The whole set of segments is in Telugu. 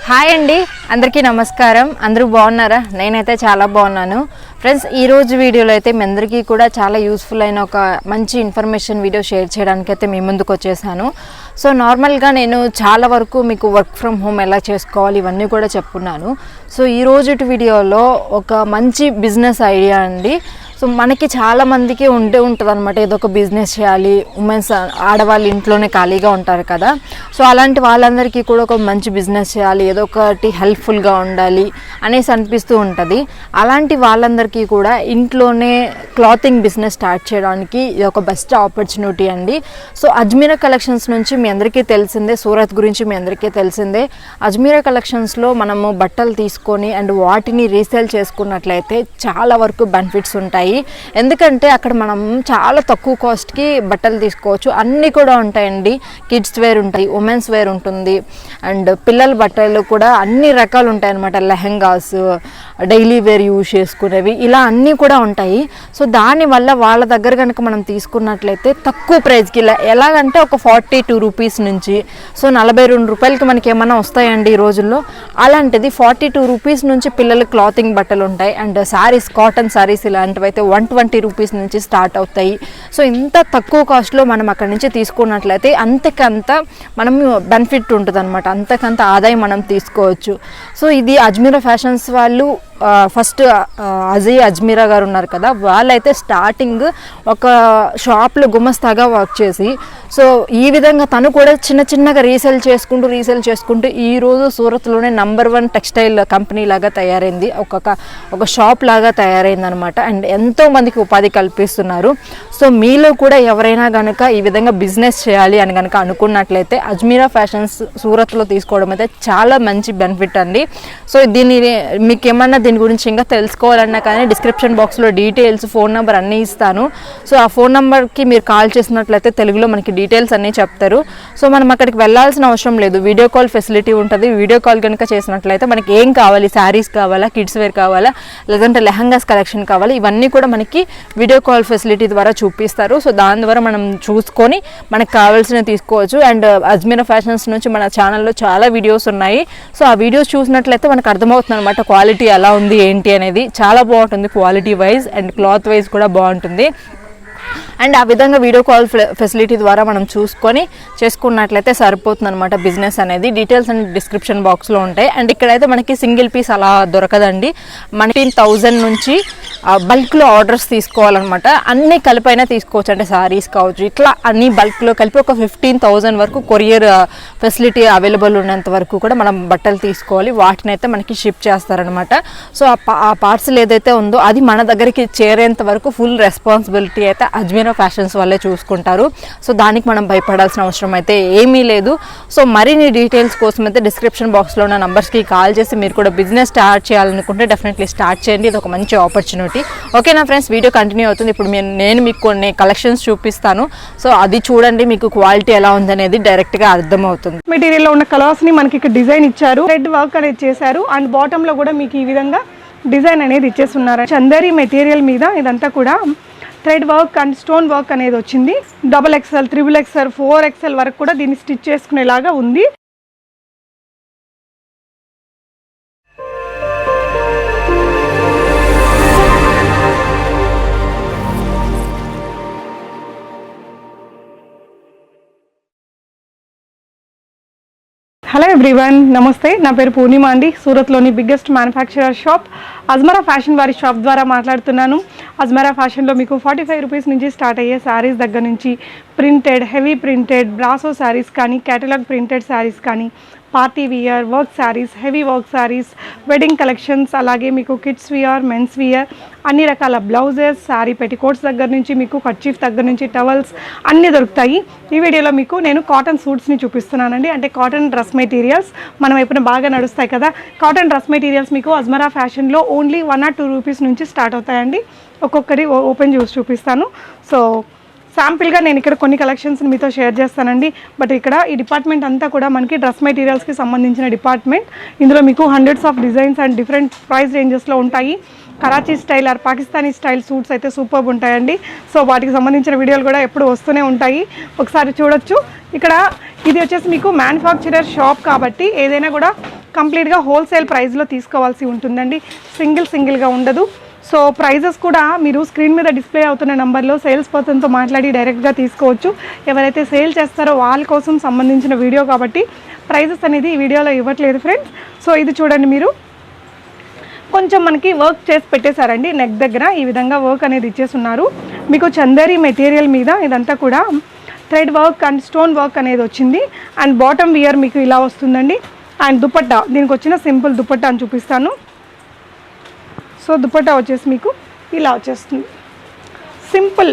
హాయ్ అండి, అందరికీ నమస్కారం. అందరూ బాగున్నారా? నేనైతే చాలా బాగున్నాను ఫ్రెండ్స్. ఈరోజు వీడియోలో అయితే మీ అందరికీ కూడా చాలా యూస్ఫుల్ అయిన ఒక మంచి ఇన్ఫర్మేషన్ వీడియో షేర్ చేయడానికి అయితే మీ ముందుకు వచ్చేసాను. సో నార్మల్గా నేను చాలా వరకు మీకు వర్క్ ఫ్రమ్ హోమ్ ఎలా చేసుకోవాలి ఇవన్నీ కూడా చెప్పున్నాను. సో ఈరోజు వీడియోలో ఒక మంచి బిజినెస్ ఐడియా అండి. సో మనకి చాలామందికి ఉంటుంది అనమాట, ఏదో ఒక బిజినెస్ చేయాలి, ఉమెన్స్ ఆడవాళ్ళు ఇంట్లోనే ఖాళీగా ఉంటారు కదా. సో అలాంటి వాళ్ళందరికీ కూడా ఒక మంచి బిజినెస్ చేయాలి, ఏదో ఒకటి హెల్ప్ఫుల్గా ఉండాలి అనేసి అనిపిస్తూ ఉంటుంది. అలాంటి వాళ్ళందరికీ కూడా ఇంట్లోనే క్లాతింగ్ బిజినెస్ స్టార్ట్ చేయడానికి ఇది ఒక బెస్ట్ ఆపర్చునిటీ అండి. సో అజ్మీరా కలెక్షన్స్ నుంచి మీ అందరికీ తెలిసిందే, సూరత్ గురించి మీ అందరికీ తెలిసిందే. అజ్మీరా కలెక్షన్స్లో మనము బట్టలు తీసుకొని అండ్ వాటిని రీసేల్ చేసుకున్నట్లయితే చాలా వరకు బెనిఫిట్స్ ఉంటాయి. ఎందుకంటే అక్కడ మనం చాలా తక్కువ కాస్ట్కి బట్టలు తీసుకోవచ్చు. అన్నీ కూడా ఉంటాయండి. కిడ్స్ వేర్ ఉంటాయి, ఉమెన్స్ వేర్ ఉంటుంది, అండ్ పిల్లల బట్టలు కూడా అన్ని రకాలు ఉంటాయి అన్నమాట. లెహెంగాస్, డైలీ వేర్ యూజ్ చేసుకునేవి, ఇలా అన్నీ కూడా ఉంటాయి. సో దానివల్ల వాళ్ళ దగ్గర కనుక మనం తీసుకున్నట్లయితే తక్కువ ప్రైస్కి, ఎలాగంటే ఒక 42 రూపీస్ నుంచి సో 42 రూపాయలకి మనకి ఏమైనా వస్తాయండి ఈ రోజుల్లో. అలాంటిది 42 రూపీస్ నుంచి పిల్లల క్లాతింగ్ బట్టలు ఉంటాయి. అండ్ శారీస్, కాటన్ శారీస్ ఇలాంటివి 120 రూపీస్ నుంచి స్టార్ట్ అవుతాయి. సో ఇంత తక్కువ కాస్ట్లో మనం అక్కడి నుంచి తీసుకున్నట్లయితే అంతకంత మనం బెనిఫిట్ ఉంటుంది అనమాట, అంతకంత ఆదాయం మనం తీసుకోవచ్చు. సో ఇది అజ్మీరా ఫ్యాషన్స్ వాళ్ళు ఫస్ట్ అజ్మీరా గారు ఉన్నారు కదా, వాళ్ళైతే స్టార్టింగ్ ఒక షాప్లో గుమస్తాగా వర్క్ చేసి, సో ఈ విధంగా తను కూడా చిన్నగా రీసేల్ చేసుకుంటూ ఈరోజు సూరత్లోనే నంబర్ 1 టెక్స్టైల్ కంపెనీ లాగా తయారైంది, ఒక షాప్ లాగా తయారైంది అనమాట. అండ్ ఎంతో మందికి ఉపాధి కల్పిస్తున్నారు. సో మీలో కూడా ఎవరైనా కనుక ఈ విధంగా బిజినెస్ చేయాలి అని కనుక అనుకున్నట్లయితే అజ్మీరా ఫ్యాషన్స్ సూరత్లో తీసుకోవడం అయితే చాలా మంచి బెనిఫిట్ అండి. సో దీన్ని మీకు ఏమన్నా దీని గురించి ఇంకా తెలుసుకోవాలన్నా కానీ డిస్క్రిప్షన్ బాక్స్లో డీటెయిల్స్, ఫోన్ నెంబర్ అన్నీ ఇస్తాను. సో ఆ ఫోన్ నెంబర్కి మీరు కాల్ చేసినట్లయితే తెలుగులో మనకి డీటెయిల్స్ అన్నీ చెప్తారు. సో మనం అక్కడికి వెళ్ళాల్సిన అవసరం లేదు, వీడియో కాల్ ఫెసిలిటీ ఉంటుంది. వీడియో కాల్ కనుక చేసినట్లయితే మనకి ఏం కావాలి, శారీస్ కావాలా, కిడ్స్ వేర్ కావాలా, లేదంటే లెహంగాస్ కలెక్షన్ కావాలా, ఇవన్నీ కూడా మనకి వీడియో కాల్ ఫెసిలిటీ ద్వారా చూపిస్తారు. సో దాని ద్వారా మనం చూసుకొని మనకు కావాల్సినవి తీసుకోవచ్చు. అండ్ అజ్మీరా ఫ్యాషన్స్ నుంచి మన ఛానల్లో చాలా వీడియోస్ ఉన్నాయి. సో ఆ వీడియోస్ చూసినట్లయితే మనకు అర్థమవుతుంది అనమాట క్వాలిటీ ఎలా ఉంది ఏంటి అనేది. చాలా బాగుంటుంది quality wise and cloth wise కూడా బాగుంటుంది. అండ్ ఆ విధంగా వీడియో కాల్ ఫెసిలిటీ ద్వారా మనం చూసుకొని చేసుకున్నట్లయితే సరిపోతుంది అనమాట బిజినెస్ అనేది. డీటెయిల్స్ అన్ని డిస్క్రిప్షన్ బాక్స్లో ఉంటాయి. అండ్ ఇక్కడైతే మనకి సింగిల్ పీస్ అలా దొరకదండి. మనకి 1000 నుంచి బల్క్లో ఆర్డర్స్ తీసుకోవాలన్నమాట. అన్నీ కలిపైనా తీసుకోవచ్చు, అంటే శారీస్ కావచ్చు, ఇట్లా అన్ని బల్క్లో కలిపి ఒక 15,000 వరకు కొరియర్ ఫెసిలిటీ అవైలబుల్ ఉన్నంత వరకు కూడా మనం బట్టలు తీసుకోవాలి. వాటిని అయితే మనకి షిప్ చేస్తారనమాట. సో ఆ పార్సల్ ఏదైతే ఉందో అది మన దగ్గరికి చేరేంత వరకు ఫుల్ రెస్పాన్సిబిలిటీ అయితే అజ్మీరా ఫ్యాషన్స్ వాళ్ళే చూసుకుంటారు. సో దానికి మనం భయపడాల్సిన అవసరం అయితే ఏమీ లేదు. సో మరిన్ని డీటెయిల్స్ కోసం అయితే డిస్క్రిప్షన్ బాక్స్లో ఉన్న నంబర్స్కి కాల్ చేసి మీరు కూడా బిజినెస్ స్టార్ట్ చేయాలనుకుంటే డెఫినెట్లీ స్టార్ట్ చేయండి. ఇది ఒక మంచి ఆపర్చునిటీ. ఓకేనా ఫ్రెండ్స్, వీడియో కంటిన్యూ అవుతుంది. ఇప్పుడు నేను మీకు కొన్ని కలెక్షన్స్ చూపిస్తాను. సో అది చూడండి, మీకు క్వాలిటీ ఎలా ఉందనేది డైరెక్ట్గా అర్థమవుతుంది. మెటీరియల్లో ఉన్న కలర్స్ని మనకి ఇక్కడ డిజైన్ ఇచ్చారు, రెడ్ వర్క్ అనేది చేశారు. అండ్ బాటంలో కూడా మీకు ఈ విధంగా డిజైన్ అనేది ఇచ్చేస్తున్నారు. చందేరి మెటీరియల్ మీద ఇదంతా కూడా thread work and stone work అనేది వచ్చింది. XXL, XXL, 4XL వరకు కూడా దీన్ని స్టిచ్ చేసుకునేలాగా ఉంది. హలో ఎవ్రీవన్, నమస్తే. నా పేరు పూర్ణిమ అండి. సూరత్లోని biggest manufacturer shop Ajmera fashion వారి షాప్ ద్వారా మాట్లాడుతున్నాను. అజ్మరా ఫ్యాషన్లో మీకు 45 రూపీస్ నుంచి స్టార్ట్ అయ్యే శారీస్ దగ్గర నుంచి ప్రింటెడ్, హెవీ ప్రింటెడ్, బ్రాసో శారీస్ కానీ, కేటలాగ్ ప్రింటెడ్ శారీస్ కానీ, party wear, work sarees, heavy work sarees, wedding collections, అలాగే మీకు కిడ్స్ వియర్, మెన్స్ వియర్, అన్ని రకాల బ్లౌజెస్, శారీ పెట్టికోట్స్ దగ్గర నుంచి మీకు కర్చీఫ్ దగ్గర నుంచి టవల్స్ అన్నీ దొరుకుతాయి. ఈ వీడియోలో మీకు నేను కాటన్ సూట్స్ని చూపిస్తున్నానండి. అంటే కాటన్ డ్రెస్ మెటీరియల్స్ మనం ఎప్పుడు బాగా నడుస్తాయి కదా, కాటన్ డ్రెస్ మెటీరియల్స్ మీకు అజ్మరా ఫ్యాషన్లో ఓన్లీ 1 or 2 రూపీస్ నుంచి స్టార్ట్ అవుతాయండి. ఒక్కొక్కటి ఓపెన్ చేసి చూపిస్తాను. సో శాంపిల్గా నేను ఇక్కడ కొన్ని కలెక్షన్స్ని మీతో షేర్ చేస్తానండి. బట్ ఇక్కడ ఈ డిపార్ట్మెంట్ అంతా కూడా మనకి డ్రెస్ మెటీరియల్స్కి సంబంధించిన డిపార్ట్మెంట్. ఇందులో మీకు hundreds of designs and different price రేంజెస్లో ఉంటాయి. Karachi style or Pakistani style suits అయితే సూపర్బ్ ఉంటాయండి. సో వాటికి సంబంధించిన వీడియోలు కూడా ఎప్పుడు వస్తూనే ఉంటాయి, ఒకసారి చూడొచ్చు. ఇక్కడ ఇది వచ్చేసి మీకు మ్యానుఫ్యాక్చరర్ షాప్ కాబట్టి ఏదైనా కూడా కంప్లీట్గా హోల్సేల్ ప్రైస్లో తీసుకోవాల్సి ఉంటుందండి, సింగిల్గా ఉండదు. సో ప్రైజెస్ కూడా మీరు స్క్రీన్ మీద డిస్ప్లే అవుతున్న నెంబర్లో సేల్స్ పర్సన్తో మాట్లాడి డైరెక్ట్గా తీసుకోవచ్చు. ఎవరైతే సేల్ చేస్తారో వాళ్ళ కోసం సంబంధించిన వీడియో కాబట్టి ప్రైజెస్ అనేది ఈ వీడియోలో ఇవ్వట్లేదు ఫ్రెండ్స్. సో ఇది చూడండి, మీరు కొంచెం మనకి వర్క్ చేసి పెట్టేశారండి. నెక్ దగ్గర ఈ విధంగా వర్క్ అనేది ఇచ్చేస్తున్నారు. మీకు చందేరి మెటీరియల్ మీద ఇదంతా కూడా thread work and stone work అనేది వచ్చింది. అండ్ బాటమ్ వియర్ మీకు ఇలా వస్తుందండి. అండ్ దుపట్టా, దీనికి వచ్చిన సింపుల్ దుపట్టా అని చూపిస్తాను. సో దుపట్టా వచ్చేసి మీకు ఇలా వచ్చేస్తుంది. సింపుల్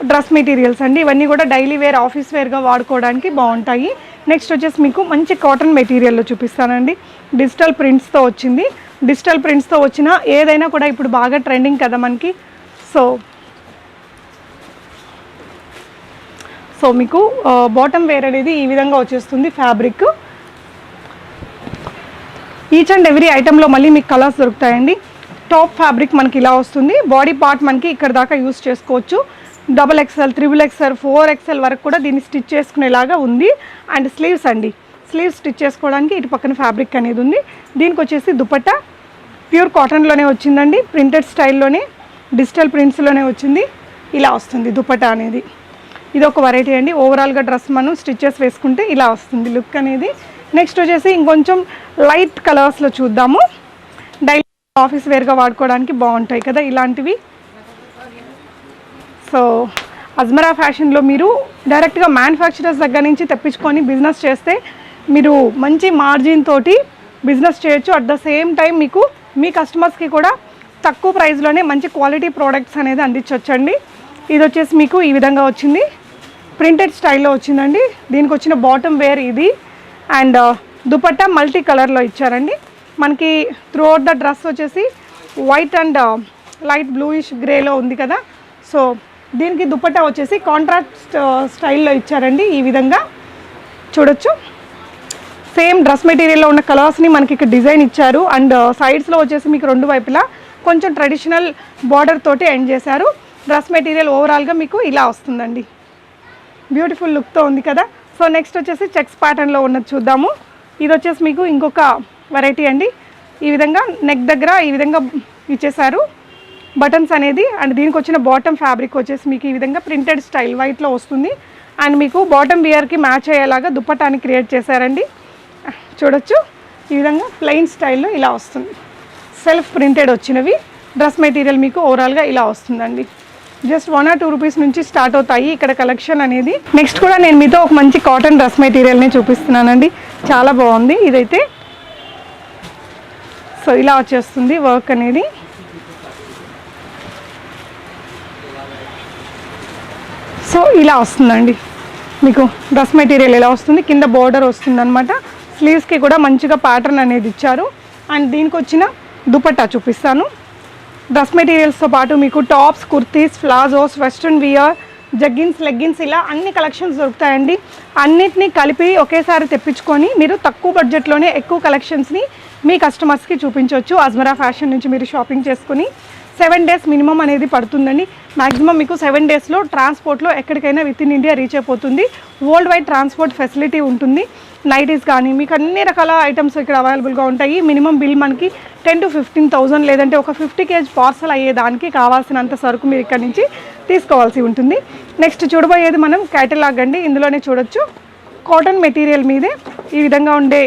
డ్రెస్ మెటీరియల్స్ అండి, ఇవన్నీ కూడా డైలీ వేర్, ఆఫీస్ వేర్గా వాడుకోవడానికి బాగుంటాయి. నెక్స్ట్ వచ్చేసి మీకు మంచి కాటన్ మెటీరియల్లో చూపిస్తానండి. డిజిటల్ ప్రింట్స్తో వచ్చింది. డిజిటల్ ప్రింట్స్తో వచ్చిన ఏదైనా కూడా ఇప్పుడు బాగా ట్రెండింగ్ కదా మనకి. సో మీకు బాటమ్ వేర్ అనేది ఈ విధంగా వచ్చేస్తుంది. ఫ్యాబ్రిక్ ఈచ్ అండ్ ఎవ్రీ ఐటెంలో మళ్ళీ మీకు కలర్స్ దొరుకుతాయండి. టాప్ ఫ్యాబ్రిక్ మనకి ఇలా వస్తుంది. బాడీ పార్ట్ మనకి ఇక్కడ దాకా యూస్ చేసుకోవచ్చు. XXL, XXL, 4XL వరకు కూడా దీన్ని స్టిచ్ చేసుకునేలాగా ఉంది. అండ్ స్లీవ్స్ అండి, స్లీవ్స్ స్టిచ్ చేసుకోవడానికి ఇటు పక్కన ఫ్యాబ్రిక్ అనేది ఉంది. దీనికి వచ్చేసి దుపట్టా ప్యూర్ కాటన్లోనే వచ్చిందండి, ప్రింటెడ్ స్టైల్లోనే డిజిటల్ ప్రింట్స్లోనే వచ్చింది. ఇలా వస్తుంది దుపట్టా అనేది. ఇది ఒక వెరైటీ అండి. ఓవరాల్గా డ్రెస్ మనం స్టిచెస్ వేసుకుంటే ఇలా వస్తుంది లుక్ అనేది. నెక్స్ట్ వచ్చేసి ఇంకొంచెం లైట్ కలర్స్లో చూద్దాము. డైలీ ఆఫీస్ వేర్గా వాడుకోవడానికి బాగుంటాయి కదా ఇలాంటివి. సో అజ్మరా ఫ్యాషన్లో మీరు డైరెక్ట్గా మ్యానుఫ్యాక్చరర్స్ దగ్గర నుంచి తెప్పించుకొని బిజినెస్ చేస్తే మీరు మంచి మార్జిన్ తోటి బిజినెస్ చేయొచ్చు. అట్ ద సేమ్ టైం మీకు మీ కస్టమర్స్కి కూడా తక్కువ ప్రైస్లోనే మంచి క్వాలిటీ ప్రోడక్ట్స్ అనేది అందించవచ్చండి. ఇది వచ్చేసి మీకు ఈ విధంగా వచ్చింది, ప్రింటెడ్ స్టైల్లో వచ్చిందండి. దీనికి వచ్చిన బాటమ్ వేర్ ఇది. అండ్ దుపట్టా మల్టీ కలర్లో ఇచ్చారండి. మనకి త్రూ అవుట్ ద డ్రెస్ వచ్చేసి వైట్ అండ్ లైట్ బ్లూయిష్ గ్రేలో ఉంది కదా. సో దీనికి దుపట్టా వచ్చేసి కాంట్రాస్ట్ స్టైల్లో ఇచ్చారండి. ఈ విధంగా చూడొచ్చు. సేమ్ డ్రెస్ మెటీరియల్లో ఉన్న కలర్స్ని మనకి ఇక్కడ డిజైన్ ఇచ్చారు. అండ్ సైడ్స్లో వచ్చేసి మీకు రెండు వైపులా కొంచెం ట్రెడిషనల్ బార్డర్ తోటి ఎండ్ చేశారు. డ్రెస్ మెటీరియల్ ఓవరాల్గా మీకు ఇలా వస్తుందండి. బ్యూటిఫుల్ లుక్తో ఉంది కదా. సో నెక్స్ట్ వచ్చేసి చెక్స్ ప్యాటర్న్లో ఉన్నది చూద్దాము. ఇది వచ్చేసి మీకు ఇంకొక వెరైటీ అండి. ఈ విధంగా నెక్ దగ్గర ఈ విధంగా ఇచ్చేసారు బటన్స్ అనేది. అండ్ దీనికి వచ్చిన బాటమ్ ఫ్యాబ్రిక్ వచ్చేసి మీకు ఈ విధంగా ప్రింటెడ్ స్టైల్ వైట్లో వస్తుంది. అండ్ మీకు బాటమ్ బియర్కి మ్యాచ్ అయ్యేలాగా దుపట్టాని క్రియేట్ చేశారండి. చూడొచ్చు, ఈ విధంగా ప్లెయిన్ స్టైల్లో ఇలా వస్తుంది. సెల్ఫ్ ప్రింటెడ్ వచ్చినవి. డ్రెస్ మెటీరియల్ మీకు ఓవరాల్గా ఇలా వస్తుందండి. జస్ట్ 1 or 2 రూపీస్ నుంచి స్టార్ట్ అవుతాయి ఇక్కడ కలెక్షన్ అనేది. నెక్స్ట్ కూడా నేను మీతో ఒక మంచి కాటన్ డ్రెస్ మెటీరియల్ని చూపిస్తున్నానండి. చాలా బాగుంది ఇదైతే. సో ఇలా వచ్చేస్తుంది వర్క్ అనేది. సో ఇలా వస్తుందండి మీకు డ్రెస్ మెటీరియల్ ఇలా వస్తుంది. కింద బోర్డర్ వస్తుందన్నమాట. స్లీవ్స్కి కూడా మంచిగా ప్యాటర్న్ అనేది ఇచ్చారు. అండ్ దీనికి వచ్చిన దుపట్టా చూపిస్తాను. డ్రెస్ మెటీరియల్స్తో పాటు మీకు tops, kurtis, palazzos, western we're, jeggings, leggings ఇలా అన్ని కలెక్షన్స్ దొరుకుతాయండి. అన్నిటినీ కలిపి ఒకేసారి తెప్పించుకొని మీరు తక్కువ బడ్జెట్లోనే ఎక్కువ కలెక్షన్స్ని మీ కస్టమర్స్కి చూపించవచ్చు. అజ్మరా ఫ్యాషన్ నుంచి మీరు షాపింగ్ చేసుకుని 7 days మినిమం అనేది పడుతుందండి. మ్యాక్సిమం మీకు 7 daysలో ట్రాన్స్పోర్ట్లో ఎక్కడికైనా విత్ ఇన్ ఇండియా రీచ్ అయిపోతుంది. వరల్డ్ వైడ్ ట్రాన్స్పోర్ట్ ఫెసిలిటీ ఉంటుంది. నైటీస్ కానీ మీకు అన్ని రకాల ఐటమ్స్ ఇక్కడ అవైలబుల్గా ఉంటాయి. మినిమం బిల్ మనకి 10 to 15,000 లేదంటే ఒక 50 kg పార్సల్ అయ్యేదానికి కావాల్సినంత సరుకు మీరు ఇక్కడ నుంచి తీసుకోవాల్సి ఉంటుంది. నెక్స్ట్ చూడబోయేది మనం క్యాటలాగ్ అండి. ఇందులోనే చూడొచ్చు కాటన్ మెటీరియల్ మీదే ఈ విధంగా ఉండే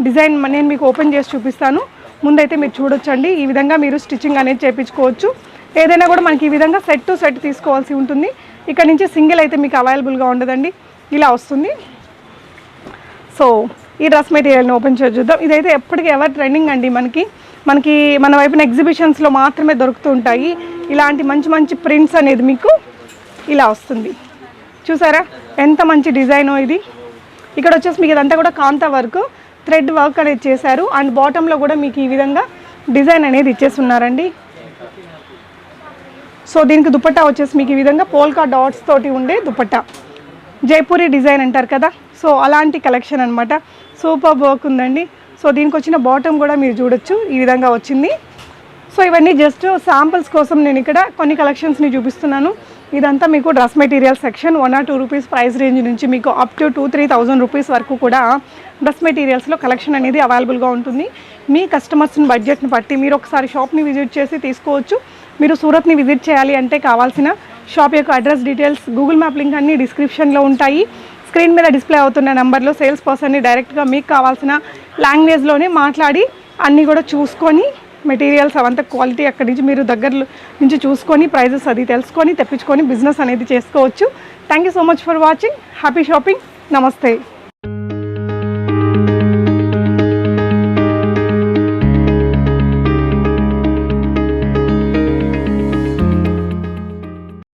డిజైన్ నేను మీకు ఓపెన్ చేసి చూపిస్తాను. ముందైతే మీరు చూడొచ్చండి. ఈ విధంగా మీరు స్టిచ్చింగ్ అనేది చేయించుకోవచ్చు. ఏదైనా కూడా మనకి ఈ విధంగా సెట్ టు సెట్ తీసుకోవాల్సి ఉంటుంది. ఇక్కడ నుంచి సింగిల్ అయితే మీకు అవైలబుల్గా ఉండదండి. ఇలా వస్తుంది. సో ఈ డ్రెస్ మెటీరియల్ని ఓపెన్ చేసి చూద్దాం. ఇదైతే ఎప్పటికీ ఎవర్ ట్రెండింగ్ అండి. మనకి మన వైపున ఎగ్జిబిషన్స్లో మాత్రమే దొరుకుతూ ఉంటాయి. ఇలాంటి మంచి మంచి ప్రింట్స్ అనేది మీకు ఇలా వస్తుంది. చూసారా ఎంత మంచి డిజైనో ఇది. ఇక్కడ వచ్చేసి మీకు ఇదంతా కూడా కాంతా వర్క్, థ్రెడ్ వర్క్ అనేది చేశారు. అండ్ బాటంలో కూడా మీకు ఈ విధంగా డిజైన్ అనేది ఇచ్చేస్తున్నారండి. సో దీనికి దుపట్టా వచ్చేసి మీకు ఈ విధంగా పోల్కా డాట్స్ తోటి ఉండే దుపట్టా, జైపూరి డిజైన్ అంటారు కదా. సో అలాంటి కలెక్షన్ అనమాట. సూపర్ వర్క్ ఉందండి. సో దీనికి వచ్చిన బాటమ్ కూడా మీరు చూడొచ్చు ఈ విధంగా వచ్చింది. సో ఇవన్నీ జస్ట్ శాంపిల్స్ కోసం నేను ఇక్కడ కొన్ని కలెక్షన్స్ని చూపిస్తున్నాను. ఇదంతా మీకు dress material section. 1 or 2 rupees price range నుంచి మీకు అప్ టు 2-3,000 రూపీస్ వరకు కూడా డ్రెస్ మెటీరియల్స్లో కలెక్షన్ అనేది అవైలబుల్గా ఉంటుంది. మీ కస్టమర్స్ని బడ్జెట్ని బట్టి మీరు ఒకసారి షాప్ని విజిట్ చేసి తీసుకోవచ్చు. మీరు సూరత్ని విజిట్ చేయాలి అంటే కావాల్సిన షాప్ యొక్క address details, Google map link అన్నీ డిస్క్రిప్షన్లో ఉంటాయి. స్క్రీన్ మీద డిస్ప్లే అవుతున్న నెంబర్లో సేల్స్ పర్సన్ని డైరెక్ట్గా మీకు కావాల్సిన లాంగ్వేజ్లోనే మాట్లాడి అన్నీ కూడా చూసుకొని మెటీరియల్స్ అవంతా క్వాలిటీ అక్కడి నుంచి మీరు దగ్గర నుంచి చూసుకొని ప్రైజెస్ అది తెలుసుకొని తెప్పించుకొని బిజినెస్ అనేది చేసుకోవచ్చు. Thank you so much for watching. Happy shopping. నమస్తే.